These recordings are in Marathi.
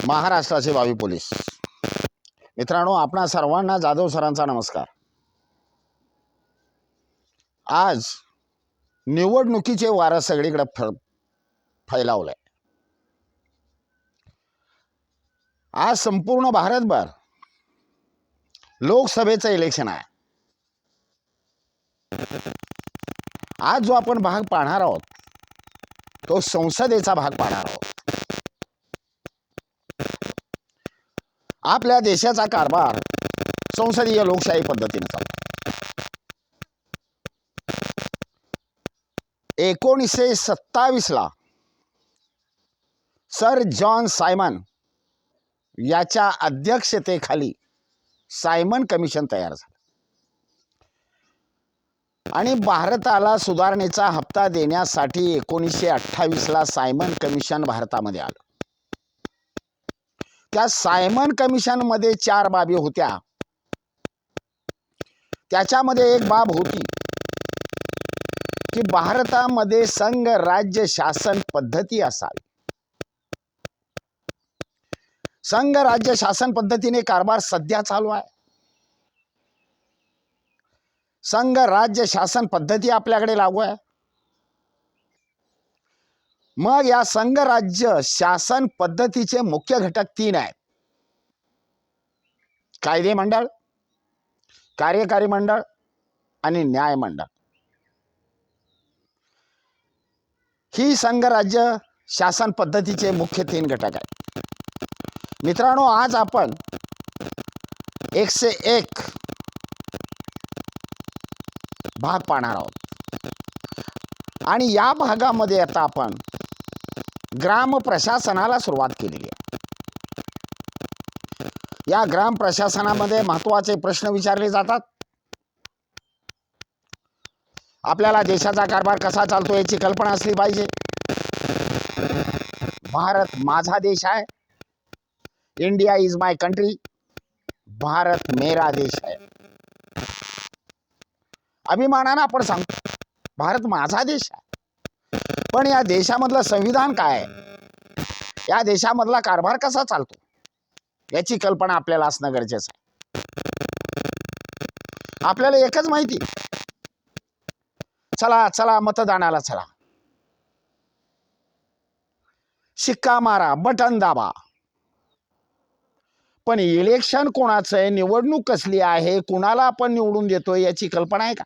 महाराष्ट्राचे भावी पोलीस मित्रांनो, आपणा सर्वांना जाधव सरांचा नमस्कार। आज निवडणुकीचे वारं सगळीकडे फैलावलंय। आज संपूर्ण भारतभर लोकसभेचं इलेक्शन आहे। आज जो आपण भाग पाहणार आहोत तो संसदेचा भाग पाहणार आहोत। आपल्या देशाचा कारभार संसदीय लोकशाही पद्धतीने चालतो। 1927 ला सर जॉन सायमन याच्या अध्यक्षतेखाली सायमन कमिशन तयार झालं आणि भारताला सुधारणेचा हप्ता देण्यासाठी 1928 ला सायमन कमिशन भारतामध्ये आलं। त्या सायमन कमिशन मध्ये 4 बाबी होत्या। त्याच्यामध्ये एक बाब होती की भारतामध्ये संघ राज्य शासन पद्धती असावी। संघ राज्य शासन पद्धतीने कारभार सध्या चालू आहे। संघ राज्य शासन पद्धती आपल्याकडे लागू आहे। मग या संघ राज्य शासन पद्धतीचे मुख्य घटक 3 आहेत: कायदे मंडळ, कार्यकारी मंडळ आणि न्याय मंडळ। ही संघ राज्य शासन पद्धतीचे मुख्य 3 घटक आहेत। मित्रांनो, आज आपण 101 भाग पाहणार आहोत आणि या भागामध्ये आता आपण ग्राम प्रशासनाला सुरुवात केलेली आहे। या ग्राम प्रशासनामध्ये महत्त्वाचे प्रश्न विचारले जातात। आपल्याला देशाचा कारभार कसा चालतो याची कल्पना असली पाहिजे। भारत माझा देश आहे। India is my country. Bharat मेरा देश है। अभिमानाने आपण सांगतो भारत माझा देश आहे। पण या देशामधलं संविधान काय आहे, या देशामधला कारभार कसा चालतो याची कल्पना आपल्याला असणं गरजेचं आहे। आपल्याला एकच माहिती, चला चला मतदानाला चला, शिक्का मारा, बटन दाबा। पण इलेक्शन कोणाचं आहे, निवडणूक कसली आहे, कुणाला आपण निवडून देतोय याची कल्पना आहे का?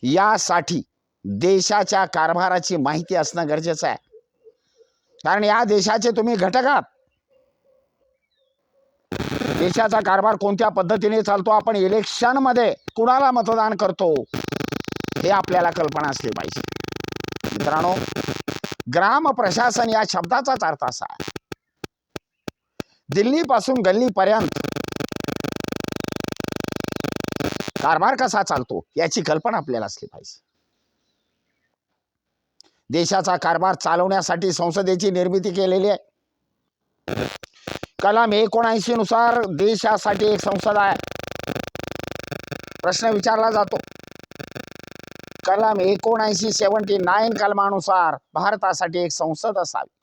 यासाठी देशाच्या कारभाराची माहिती असणं गरजेचं आहे। कारण या देशाचे तुम्ही घटक आहात। देशाचा कारभार कोणत्या पद्धतीने चालतो, आपण इलेक्शन मध्ये कुणाला मतदान करतो हे आपल्याला कल्पना असली पाहिजे। मित्रांनो, ग्राम प्रशासन या शब्दाचाच अर्थ असा आहे, दिल्ली पासून गल्ली पर्यंत कारभार कसा चालतो याची कल्पना आपल्याला असली पाहिजे। देशाचा कारभार चालवण्यासाठी संसदेची निर्मिती केलेली आहे। कलम 79 नुसार देशासाठी एक संसद आहे। प्रश्न विचारला जातो, कलम 79 कलमानुसार भारतासाठी एक संसद असावी।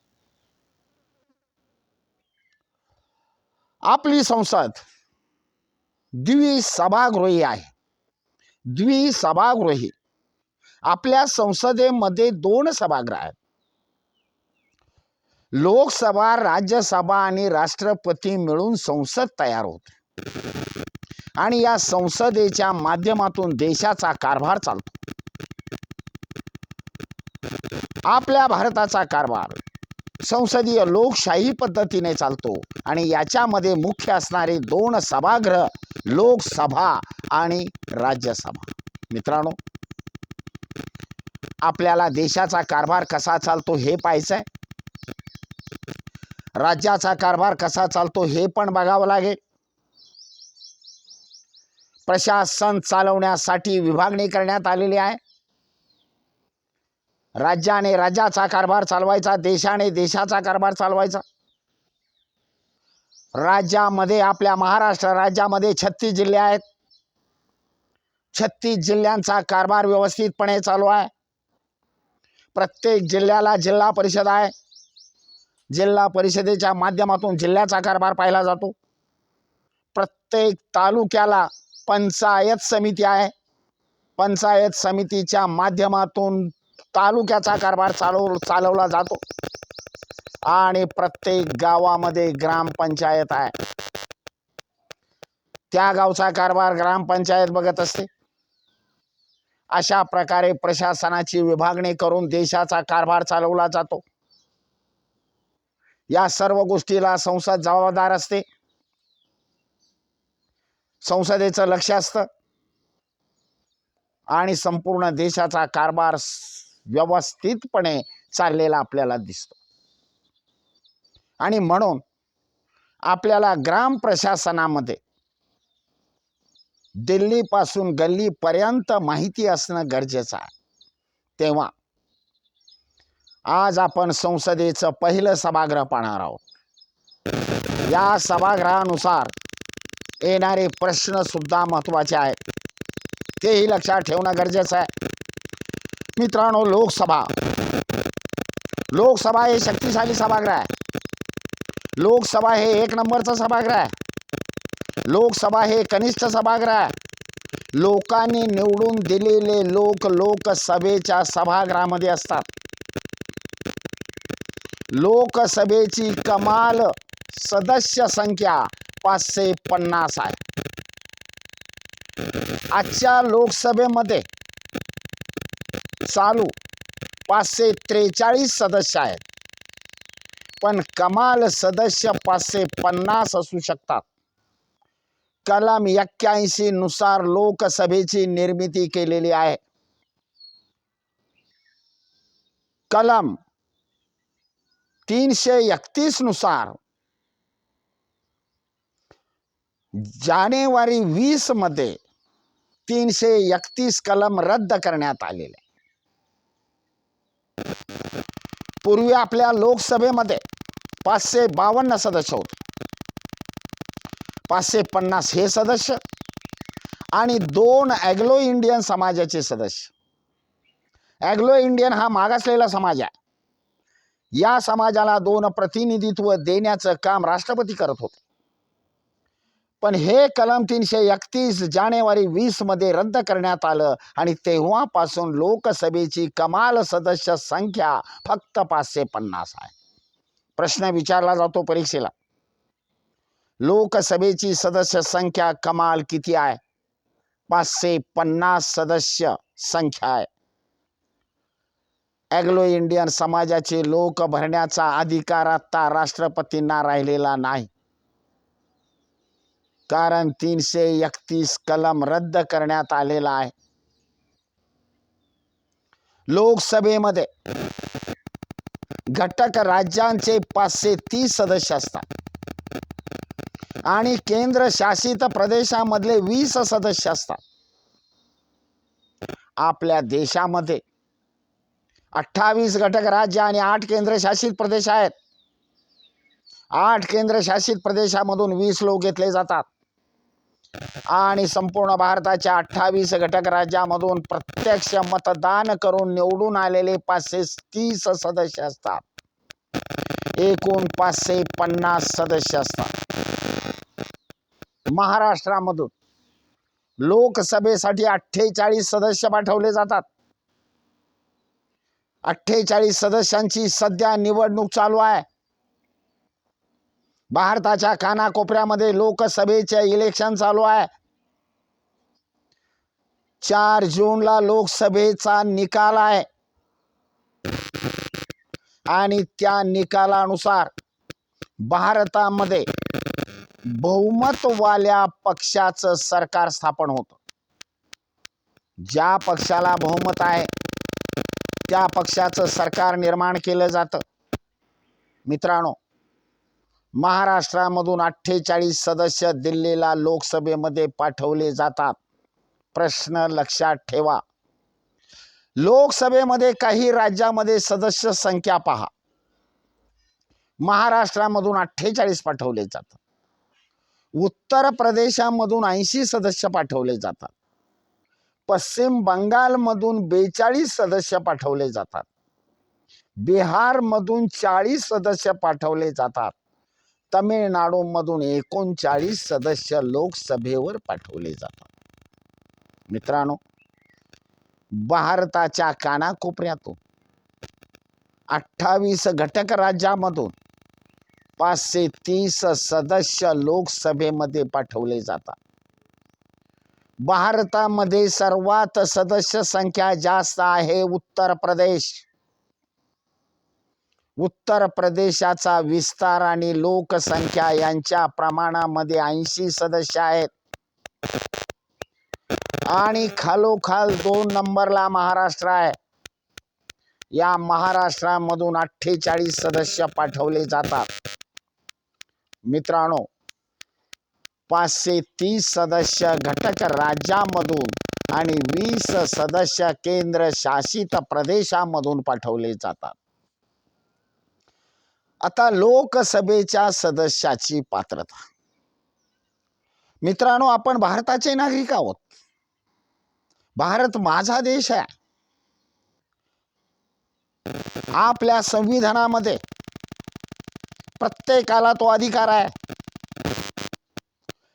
आपली संसद द्विसभागृही आहे। द्विसभागृही आपल्या संसदेमध्ये 2 सभागृह आहेत। लोकसभा, राज्यसभा आणि राष्ट्रपती मिळून संसद तयार होते आणि या संसदेच्या माध्यमातून देशाचा कारभार चालतो। आपल्या भारताचा कारभार संसदीय लोकशाही पद्धतीने चालतो आणि याच्यामध्ये मुख्य असणारे 2 सभागृह लोकसभा आणि राज्यसभा। मित्रांनो, आपल्याला देशाचा कारभार कसा चालतो हे पाहायचंय, राज्याचा कारभार कसा चालतो हे पण बघावं लागेल। प्रशासन चालवण्यासाठी विभागणी करण्यात आलेली आहे। राज्याने राज्याचा कारभार चालवायचा, देशाने देशाचा कारभार चालवायचा। राज्यामध्ये आपल्या महाराष्ट्र राज्यामध्ये 36 जिल्हे आहेत। 36 जिल्ह्यांचा कारभार व्यवस्थितपणे चालू आहे। प्रत्येक जिल्ह्याला जिल्हा परिषद आहे। जिल्हा परिषदेच्या माध्यमातून जिल्ह्याचा कारभार पाहिला जातो. प्रत्येक तालुक्याला पंचायत समिती आहे. पंचायत समितीच्या माध्यमातून तालुक्याचा कारभार चालवला जातो आणि प्रत्येक गावामध्ये ग्रामपंचायत आहे. त्या गावचा कारभार ग्रामपंचायत बघत असते. अशा प्रकारे प्रशासनाची विभागणी करून देशाचा कारभार चालवला जातो. या सर्व गोष्टीला संसद जबाबदार असते. संसदेचं लक्ष असतं आणि संपूर्ण देशाचा कारभार व्यवस्थितपणे चाललेला आपल्याला दिसतो. आणि म्हणून आपल्याला ग्राम प्रशासनामध्ये दिल्लीपासून गल्लीपर्यंत माहिती असणं गरजेचं आहे. तेव्हा आज आपण संसदेचं पहिलं सभागृह पाहणार आहोत. या सभागृहानुसार येणारे प्रश्न सुद्धा महत्त्वाचे आहेत, तेही लक्षात ठेवणं गरजेचं आहे. मित्रांनो, लोकसभा हे शक्तिशाली सभागृह आहे. लोकसभा हे एक नंबरचं सभागृह आहे. लोकसभा हे कनिष्ठ सभागृह आहे. लोकांनी निवडून दिलेले लोक लोकसभेच्या सभागृहामध्ये असतात. लोकसभेची कमाल सदस्य संख्या 550 आहे. आजच्या लोकसभेमध्ये चालू 543 सदस्य आहेत, पण कमाल सदस्य 550 असू शकतात. कलम 81 नुसार लोकसभेची निर्मिती केलेली आहे. कलम 331 नुसार जानेवारी 20 मध्ये 331 कलम रद्द करण्यात आलेले. पूर्वी आपल्या लोकसभेमध्ये 552 सदस्य होते. 550 हे सदस्य आणि 2 ॲग्लो इंडियन समाजाचे सदस्य. ॲग्लो इंडियन हा मागासलेला समाज आहे. या समाजाला 2 प्रतिनिधित्व देण्याचं काम राष्ट्रपती करत होते. पण हे कलम 331 जानेवारी 20 मध्ये रद्द करण्यात आलं आणि तेव्हापासून लोकसभेची कमाल सदस्य संख्या फक्त 550 आहे. प्रश्न विचारला जातो परीक्षेला, लोकसभेची सदस्य संख्या कमाल किती आहे? 550 सदस्य संख्या आहे. ॲग्लो इंडियन समाजाचे लोक भरण्याचा अधिकार आता राष्ट्रपतींना राहिलेला नाही, कारण 331 कलम रद्द करण्यात आलेला आहे. लोकसभेमध्ये घटक राज्यांचे 530 सदस्य असतात आणि केंद्र शासित प्रदेशामधले 20 सदस्य असतात. आपल्या देशामध्ये 28 घटक राज्य आणि 8 केंद्रशासित प्रदेश आहेत. 8 केंद्रशासित प्रदेशामधून 20 लोक घेतले जातात आणि संपूर्ण भारताच्या 28 घटक राज्यामधून प्रत्यक्ष मतदान करून निवडून आलेले 530 सदस्य असतात. एकूण 550 सदस्य असतात. महाराष्ट्रामधून लोकसभेसाठी 48 सदस्य पाठवले जातात. 48 सदस्यांची सध्या निवडणूक चालू आहे. भारताच्या कानाकोपऱ्यामध्ये लोकसभेचे इलेक्शन चालू आहे. 4 जूनला लोकसभेचा निकाल आहे आणि त्या निकालानुसार भारतामध्ये बहुमतवाल्या पक्षाचं सरकार स्थापन होतं. ज्या पक्षाला बहुमत आहे त्या पक्षाचं सरकार निर्माण केलं जातं. मित्रांनो, महाराष्ट्रामधून 48 सदस्य दिल्लीला लोकसभेमध्ये पाठवले जातात. प्रश्न लक्षात ठेवा, लोकसभेमध्ये काही राज्यामध्ये सदस्य संख्या पहा. महाराष्ट्रामधून 48 पाठवले जातात. उत्तर प्रदेशामधून 80 सदस्य पाठवले जातात. पश्चिम बंगालमधून 42 सदस्य पाठवले जातात. बिहारमधून 40 सदस्य पाठवले जातात. तमिळनाडूमधून 39 सदस्य लोकसभेवर पाठवले जातात. मित्रांनो, भारताच्या कानाकोपऱ्यातून 28 घटक राज्यामधून 530 सदस्य लोकसभेमध्ये पाठवले जातात. भारतामध्ये सर्वात सदस्य संख्या जास्त आहे उत्तर प्रदेश. उत्तर प्रदेशाचा विस्तार आणि लोकसंख्या यांच्या प्रमाणामध्ये 80 सदस्य आहेत. आणि खालोखाल 2 नंबरला महाराष्ट्र आहे. या महाराष्ट्रामधून 48 सदस्य पाठवले जातात. मित्रांनो, 530 सदस्य घटक राज्यामधून आणि 20 सदस्य केंद्र शासित प्रदेशामधून पाठवले जातात. आता लोकसभेच्या सदस्याची पात्रता. मित्रांनो, आपण भारताचे नागरिक आहोत. भारत माझा देश आहे. आपल्या संविधानामध्ये प्रत्येकाला तो अधिकार आहे.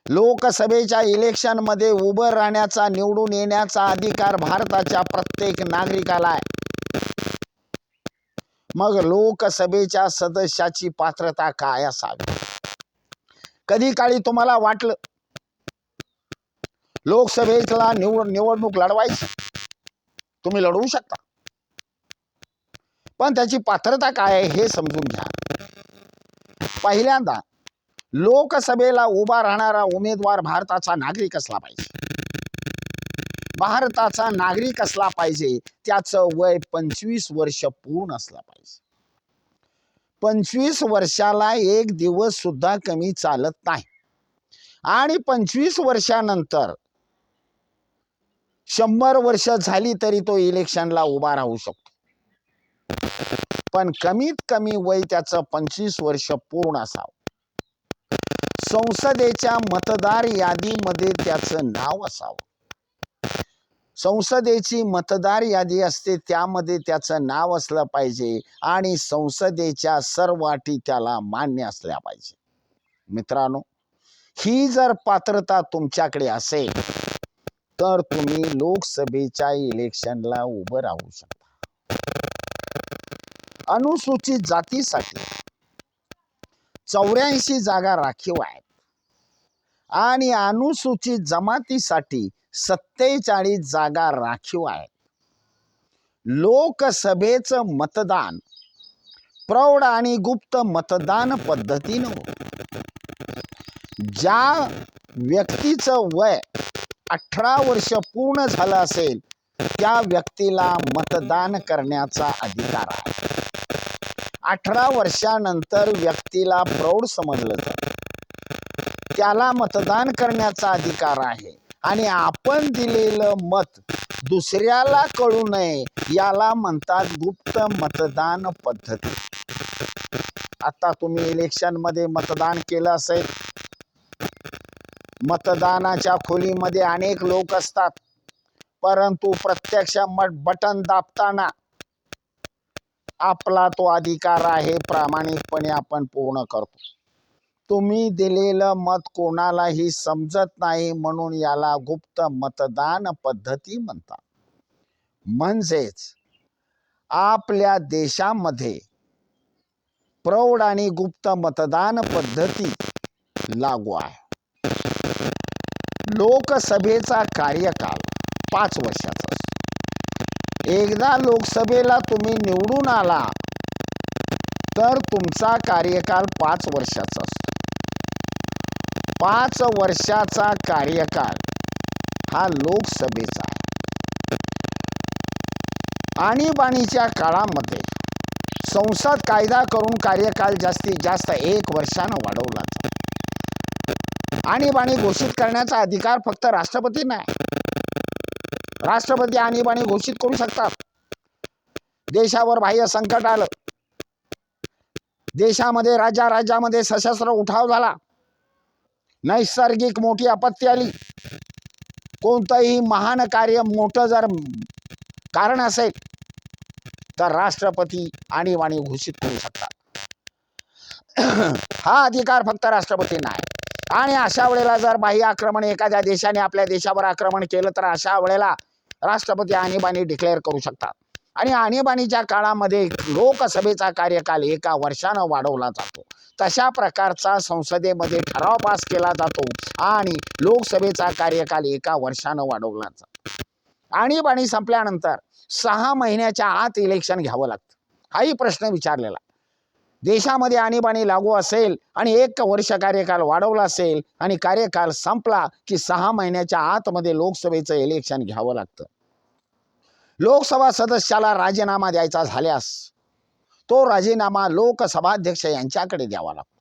लोकसभेच्या इलेक्शन मध्ये उभं राहण्याचा, निवडून येण्याचा अधिकार भारताच्या प्रत्येक नागरिकाला आहे. मग लोकसभेच्या सदस्याची पात्रता काय असावी? कधी काळी तुम्हाला वाटलं लोकसभेला निवडणूक लढवायची, तुम्ही लढवू शकता. पण त्याची पात्रता काय आहे हे समजून घ्या. पहिल्यांदा, लोकसभेला उभा राहणारा उमेदवार भारताचा नागरिक असला पाहिजे. भारताचा नागरिक असला पाहिजे. त्याचं वय 25 वर्ष पूर्ण असला पाहिजे. 25 वर्षाला एक दिवस सुद्धा कमी चालत नाही. आणि 25 वर्षानंतर 100 वर्ष झाली तरी तो इलेक्शनला उभा राहू शकतो. पण कमीत कमी वय त्याचं 25 वर्ष पूर्ण असावं. संसदेच्या मतदार यादीमध्ये त्याचं नाव असावं. संसदेची मतदार यादी असते, त्यामध्ये त्याचं नाव असलं पाहिजे आणि संसदेच्या सर्व अटी त्याला मान्य असल्या पाहिजे. मित्रांनो, ही जर पात्रता तुमच्याकडे असेल तर तुम्ही लोकसभेच्या इलेक्शनला उभं राहू शकता. अनुसूचित जातीसाठी 84 जागा राखीव आहेत आणि अनुसूचित जमातीसाठी 47 जागा राखीव आहेत. लोकसभेचं मतदान प्रौढ आणि गुप्त मतदान पद्धतीनं होतं. ज्या व्यक्तीचं वय 18 वर्ष पूर्ण झालं असेल त्या व्यक्तीला मतदान करण्याचा अधिकार आहे. 18 वर्षानंतर व्यक्तीला प्रौढ समजलं जातं, त्याला मतदान करण्याचा अधिकार आहे. आणि आपण दिलेलं मत दुसऱ्याला कळू नये याला म्हणतात गुप्त मतदान पद्धती. आता तुम्ही इलेक्शन मध्ये मतदान केलं असेल. मतदानाच्या खोलीमध्ये अनेक लोक असतात, परंतु प्रत्यक्ष बटन दाबताना आपला तो अधिकार आहे, प्रामाणिकपणे आपण पूर्ण करतो. तुम्ही दिलेलं मत कोणालाही समजत नाही, म्हणून याला गुप्त मतदान पद्धती म्हणतात. म्हणजेच आपल्या देशामध्ये प्रौढ आणि गुप्त मतदान पद्धती लागू आहे. लोकसभेचा कार्यकाल 5 वर्षाचा असतो. एकदा लोकसभेला तुम्ही निवडून आला तर तुमचा कार्यकाल 5 वर्षाचा असतो. 5 वर्षाचा कार्यकाल हा लोकसभेचा आहे. आणीबाणीच्या काळामध्ये संसद कायदा करून कार्यकाल जास्तीत जास्त 1 वर्षानं वाढवला जातो. आणीबाणी घोषित करण्याचा अधिकार फक्त राष्ट्रपतींना आहे. राष्ट्रपती आणीबाणी घोषित करू शकतात. देशावर बाह्य संकट आलं, देशामध्ये राज्यामध्ये सशस्त्र उठाव झाला, नैसर्गिक मोठी आपत्ती आली, कोणतंही महान कार्य मोठं जर कारण असेल तर राष्ट्रपती आणीबाणी घोषित करू शकतात. हा अधिकार फक्त राष्ट्रपतींना आहे. आणि अशा वेळेला जर बाह्य आक्रमण एखाद्या देशाने आपल्या देशावर आक्रमण केलं तर अशा वेळेला राष्ट्रपती आणीबाणी डिक्लेअर करू शकतात. आणि आणीबाणीच्या काळामध्ये लोकसभेचा कार्यकाल 1 वर्षानं वाढवला जातो. तशा प्रकारचा संसदेमध्ये ठराव पास केला जातो आणि लोकसभेचा कार्यकाल 1 वर्षानं वाढवला जातो. आणीबाणी संपल्यानंतर 6 महिन्याच्या आत इलेक्शन घ्यावं लागतं. हाही प्रश्न विचारलेला. देशामध्ये आणीबाणी लागू असेल आणि 1 वर्ष कार्यकाल वाढवला असेल आणि कार्यकाल संपला की 6 महिन्याच्या आतमध्ये लोकसभेचं इलेक्शन घ्यावं लागतं. लोकसभा सदस्याला राजीनामा द्यायचा झाल्यास तो राजीनामा लोकसभाध्यक्ष यांच्याकडे द्यावा लागतो.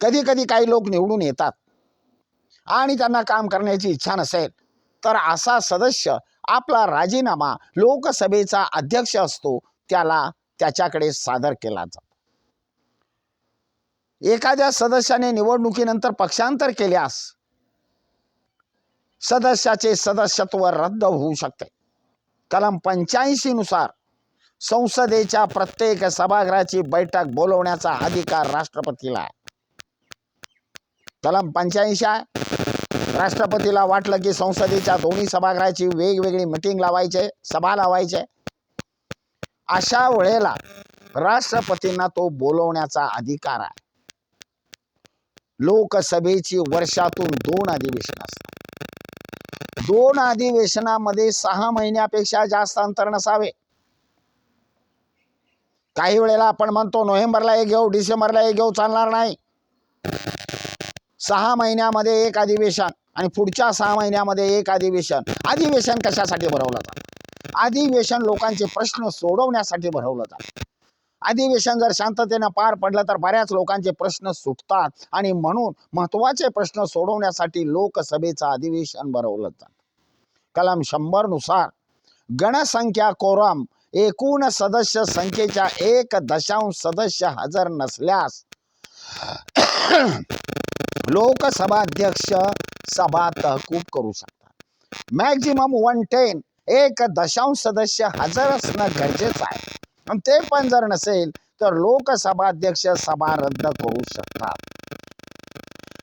कधी कधी काही लोक निवडून येतात आणि त्यांना काम करण्याची इच्छा नसेल तर असा सदस्य आपला राजीनामा लोकसभेचा अध्यक्ष असतो त्याच्याकडे सादर केला जातो. एखाद्या सदस्याने निवडणुकीनंतर पक्षांतर केल्यास सदस्याचे सदस्यत्व रद्द होऊ शकते. कलम 85 नुसार संसदेच्या प्रत्येक सभागृहाची बैठक बोलवण्याचा अधिकार राष्ट्रपतीला आहे. कलम 85 आहे. राष्ट्रपतीला वाटलं की संसदेच्या दोन्ही सभागृहाची वेगवेगळी मीटिंग लावायचे, सभा लावायचे, अशा वेळेला राष्ट्रपतींना तो बोलवण्याचा अधिकार आहे. लोकसभेची वर्षातून 2 अधिवेशन असतात. 2 अधिवेशनामध्ये 6 महिन्यापेक्षा जास्त अंतर नसावे. काही वेळेला आपण म्हणतो नोव्हेंबरला एक घेऊ, डिसेंबरला एक घेऊ, चालणार नाही. 6 महिन्यामध्ये 1 अधिवेशन आणि पुढच्या 6 महिन्यामध्ये 1 अधिवेशन. अधिवेशन कशासाठी भरवलं जातं? अधिवेशन लोकांचे प्रश्न सोडवण्यासाठी भरवलं जातं. अधिवेशन जर शांततेनं पार पडलं तर बऱ्याच लोकांचे प्रश्न सुटतात आणि म्हणून महत्त्वाचे प्रश्न सोडवण्यासाठी लोकसभेचं अधिवेशन भरवलं जातं. कलम 100 नुसार गणसंख्या कोरम एकूण सदस्य संख्येच्या 1 सदस्य हजर नसल्यास लोकसभाध्यक्ष सभा तहकूब करू शकतात. मॅक्झिमम 110 1 सदस्य हजर असणं गरजेचं आहे. आणि ते पण जर नसेल तर लोकसभाध्यक्ष सभा रद्द करू शकतात.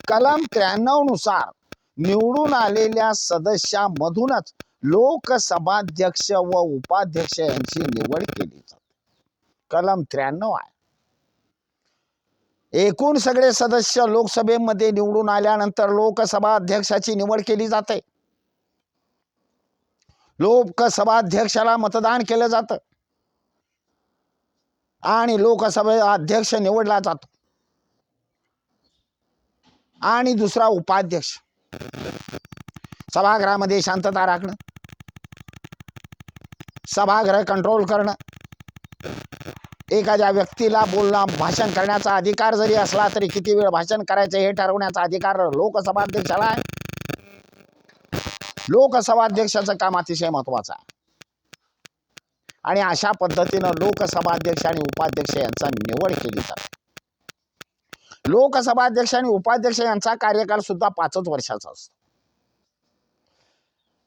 कलम 93 नुसार निवडून आलेल्या सदस्यामधूनच लोकसभाध्यक्ष व उपाध्यक्ष यांची निवड केली जाते. कलम 93 आहे. एकूण सगळे सदस्य लोकसभेमध्ये निवडून आल्यानंतर लोकसभा अध्यक्षाची निवड केली जाते. लोकसभाध्यक्षाला मतदान केलं जातं आणि लोकसभेचा अध्यक्ष निवडला जातो. आणि दुसरा उपाध्यक्ष. सभागृहामध्ये शांतता राखणं, सभागृह कंट्रोल करणं, एखाद्या व्यक्तीला भाषण करण्याचा अधिकार जरी असला तरी किती वेळ भाषण करायचं हे ठरवण्याचा अधिकार लोकसभाध्यक्षाला आहे. लोकसभाध्यक्षाचं काम अतिशय महत्वाचं आहे. आणि अशा पद्धतीनं लोकसभाध्यक्ष आणि उपाध्यक्ष यांचा निवड केली जाते. लोकसभाध्यक्ष आणि उपाध्यक्ष यांचा कार्यकाल सुद्धा 5 वर्षाचा असतो.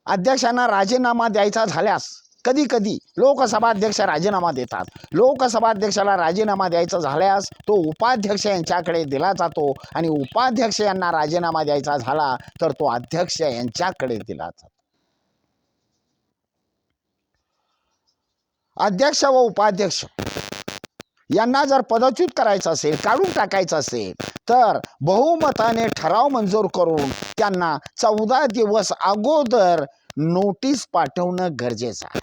अध्यक्षांना राजीनामा द्यायचा झाल्यास कधी कधी लोकसभाध्यक्ष राजीनामा देतात. लोकसभाध्यक्षाला राजीनामा द्यायचा झाल्यास तो उपाध्यक्ष यांच्याकडे दिला जातो आणि उपाध्यक्ष यांना राजीनामा द्यायचा झाला तर तो अध्यक्ष यांच्याकडे दिला जातो. अध्यक्ष व उपाध्यक्ष यांना जर पदच्युत करायचं असेल, काढून टाकायचं असेल तर बहुमताने ठराव मंजूर करून त्यांना 14 दिवस अगोदर नोटीस पाठवणं गरजेचं आहे.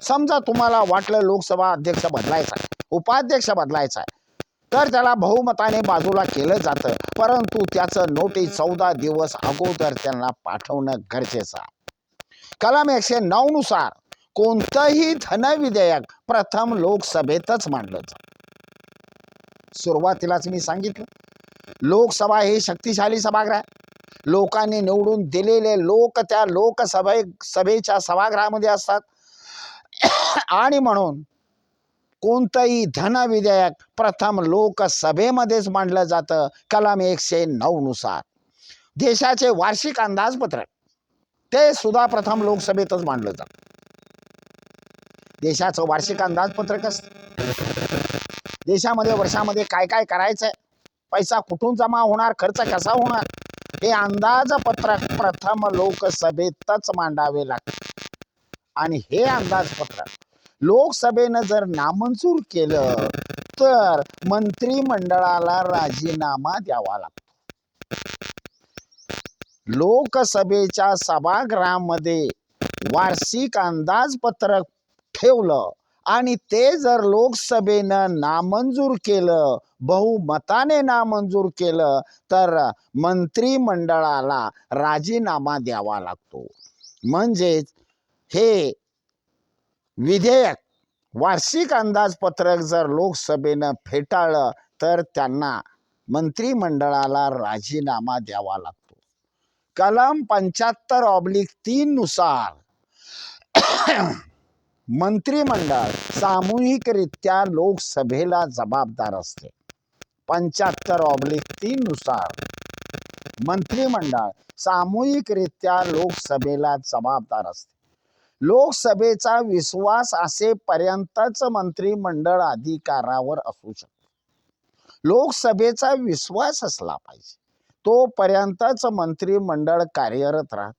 समजा तुम्हाला वाटलं लोकसभा अध्यक्ष बदलायचा आहे, उपाध्यक्ष बदलायचा आहे, तर त्याला बहुमताने बाजूला केलं जातं, परंतु त्याचं नोटीस 14 दिवस अगोदर त्यांना पाठवणं गरजेचं आहे. कलम 109 नुसार कोणतंही धनविधेयक प्रथम लोकसभेतच मांडलं जातं. सुरुवातीलाच मी सांगितलं, लोकसभा हे शक्तिशाली सभागृह आहे. लोकांनी निवडून दिलेले लोक त्या सभेच्या सभागृहामध्ये असतात आणि म्हणून कोणतंही धनविधेयक प्रथम लोकसभेमध्येच मांडलं जातं. कलम 109 नुसार देशाचे वार्षिक अंदाजपत्रक ते सुद्धा प्रथम लोकसभेतच मांडलं जातं. देशाचं वार्षिक अंदाजपत्रक असतं. देशामध्ये वर्षामध्ये काय काय करायचंय, पैसा कुठून जमा होणार, खर्च कसा होणार, हे अंदाजपत्रक प्रथम लोकसभेतच मांडावे लागते. आणि हे अंदाजपत्रक लोकसभेनं जर नामंजूर केलं तर मंत्रिमंडळाला राजीनामा द्यावा लागतो. लोकसभेच्या सभागृहामध्ये वार्षिक अंदाजपत्रक ठेवलं आणि ते जर लोकसभेनं नामंजूर केलं, बहुमताने नामंजूर केलं, तर मंत्रिमंडळाला राजीनामा द्यावा लागतो. म्हणजेच हे विधेयक वार्षिक अंदाजपत्रक जर लोकसभेनं फेटाळलं तर त्यांना मंत्रिमंडळाला राजीनामा द्यावा लागतो. कलम 75/3 नुसार मंत्रिमंडळ सामूहिकरित्या लोकसभेला जबाबदार असते. 75/3 नुसार मंत्रिमंडळ सामूहिकरित्या लोकसभेला जबाबदार असते. लोकसभेचा विश्वास असेपर्यंतच मंत्रिमंडळ अधिकारावर असू शकते. लोकसभेचा विश्वास असला पाहिजे तोपर्यंतच मंत्रिमंडळ कार्यरत राहत.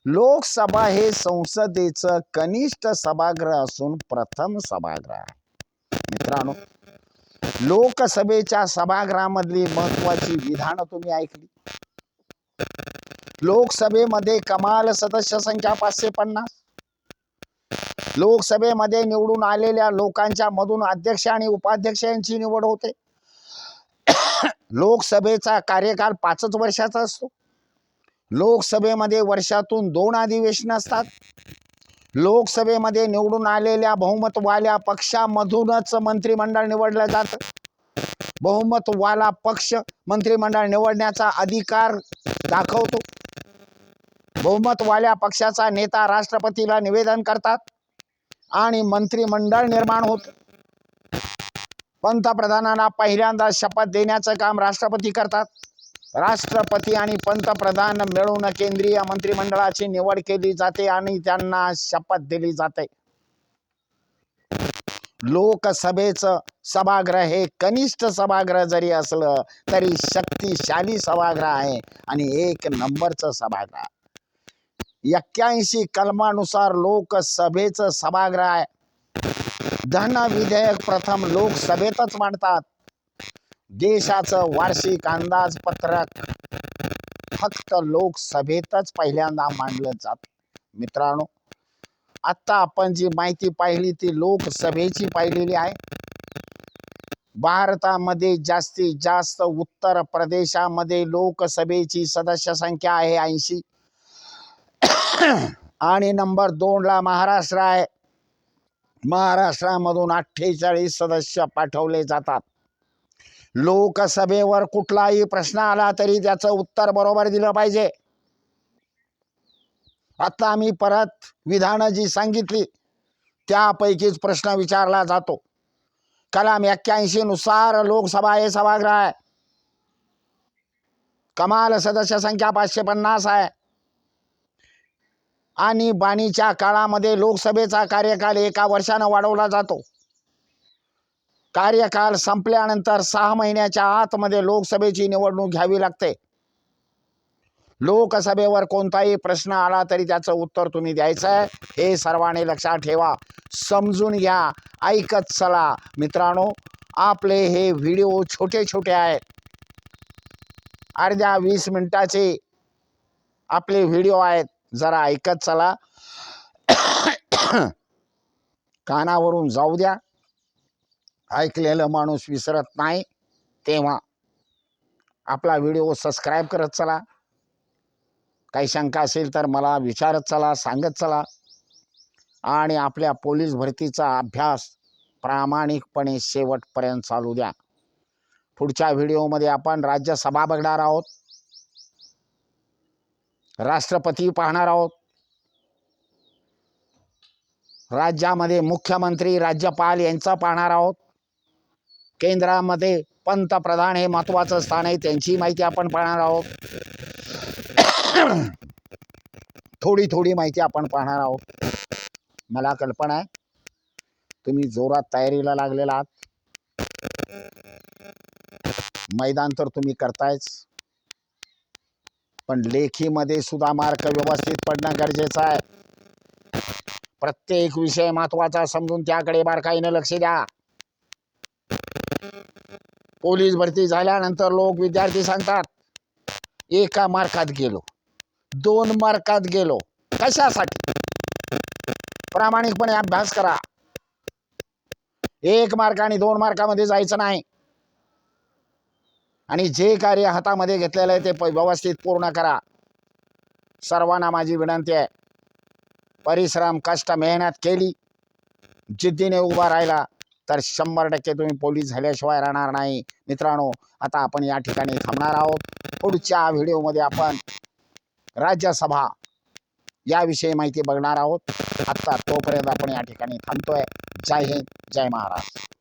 लोकसभा हे संसदेचं कनिष्ठ सभागृह असून प्रथम सभागृह आहे. मित्रांनो, लोकसभेच्या सभागृहामधली महत्वाची विधानं तुम्ही ऐकली. लोकसभेमध्ये कमाल सदस्य संख्या 550. लोकसभेमध्ये निवडून आलेल्या लोकांच्या मधून अध्यक्ष आणि उपाध्यक्ष यांची निवड होते. लोकसभेचा कार्यकाल 5 वर्षाचा असतो. लोकसभेमध्ये वर्षातून 2 अधिवेशन असतात. लोकसभेमध्ये निवडून आलेल्या बहुमतवाल्या पक्षामधूनच मंत्रिमंडळ निवडलं जातं. बहुमतवाला पक्ष मंत्रिमंडळ निवडण्याचा अधिकार दाखवतो. बहुमतवाल्या पक्षाचा नेता राष्ट्रपतीला निवेदन करतात आणि मंत्रिमंडळ निर्माण होतं. पंतप्रधानांना पहिल्यांदा शपथ देण्याचं काम राष्ट्रपती करतात. राष्ट्रपती आणि पंतप्रधान मिळून केंद्रीय मंत्रिमंडळाची निवड केली जाते आणि त्यांना शपथ दिली जाते. लोकसभेचं सभागृह हे कनिष्ठ सभागृह जरी असलं तरी शक्तिशाली सभागृह आहे आणि 1 नंबरचं सभागृह. 81 कलमानुसार लोकसभेचं सभागृह आहे. धन विधेयक प्रथम लोकसभेतच मांडतात. देशाचं वार्षिक अंदाजपत्रक फक्त लोकसभेतच पहिल्यांदा मांडलं जातं. मित्रांनो, आता आपण जी माहिती पाहिली ती लोकसभेची पाहिलेली आहे. भारतामध्ये जास्तीत जास्त उत्तर प्रदेशामध्ये लोकसभेची सदस्य संख्या आहे 80 आणि नंबर 2ला महाराष्ट्र आहे. महाराष्ट्रामधून 48 सदस्य पाठवले जातात. लोकसभेवर कुठलाही प्रश्न आला तरी त्याचं उत्तर बरोबर दिलं पाहिजे. आता आम्ही परत विधानं जी सांगितली त्यापैकीच प्रश्न विचारला जातो. कलम 81 नुसार लोकसभा हे सभागृह आहे. कमाल सदस्य संख्या 550 आहे. आणीबाणीच्या काळामध्ये लोकसभेचा कार्यकाल 1 वर्षानं वाढवला जातो. कार्यकाल संपल्यानंतर 6 महिन्याच्या आतमध्ये लोकसभेची निवडणूक घ्यावी लागते. लोकसभेवर कोणताही प्रश्न आला तरी त्याचं उत्तर तुम्ही द्यायचं आहे. हे सर्वांनी लक्षात ठेवा, समजून घ्या, ऐकत चला. मित्रांनो, आपले हे व्हिडिओ छोटे छोटे आहेत. अर्ध्या 20 मिनिटाचे आपले व्हिडिओ आहेत. जरा ऐकत चला. कानावरून जाऊ द्या. ऐकलेलं माणूस विसरत नाही. तेव्हा आपला व्हिडिओ सबस्क्राईब करत चला. काही शंका असेल तर मला विचारत चला, सांगत चला. आणि आपल्या पोलीस भरतीचा अभ्यास प्रामाणिकपणे शेवटपर्यंत चालू द्या. पुढच्या व्हिडिओमध्ये आपण राज्यसभा बघणार आहोत, राष्ट्रपती पाहणार आहोत, राज्यामध्ये मुख्यमंत्री राज्यपाल यांचं पाहणार आहोत, केंद्रामध्ये पंतप्रधान हे महत्त्वाचं स्थान आहे त्यांची माहिती आपण पाहणार आहोत. थोडी माहिती आपण पाहणार आहोत. मला कल्पना आहे तुम्ही जोरात तयारीला लागलेला आहात. मैदान तर तुम्ही करतायच, पण लेखीमध्ये सुद्धा मार्क व्यवस्थित पडणं गरजेचं आहे. प्रत्येक विषय महत्वाचा समजून त्याकडे बारकाईनं लक्ष द्या. पोलीस भरती झाल्यानंतर लोक विद्यार्थी सांगतात, 1 मार्कात गेलो, 2 मार्कात गेलो. कशासाठी? प्रामाणिकपणे अभ्यास करा. 1 मार्क आणि 2 मार्कामध्ये जायचं नाही. आणि जे कार्य हातामध्ये घेतलेलं आहे ते व्यवस्थित पूर्ण करा. सर्वांना माझी विनंती आहे, परिश्रम, कष्ट, मेहनत केली, जिद्दीने उभा राहिला तर 100% तुम्ही पोलीस झाल्याशिवाय राहणार नाही. मित्रांनो, आता आपण या ठिकाणी थांबणार आहोत. पुढच्या व्हिडिओमध्ये आपण राज्यसभा याविषयी माहिती बघणार आहोत. आता तोपर्यंत आपण या ठिकाणी थांबतोय. जय हिंद, जय महाराष्ट्र.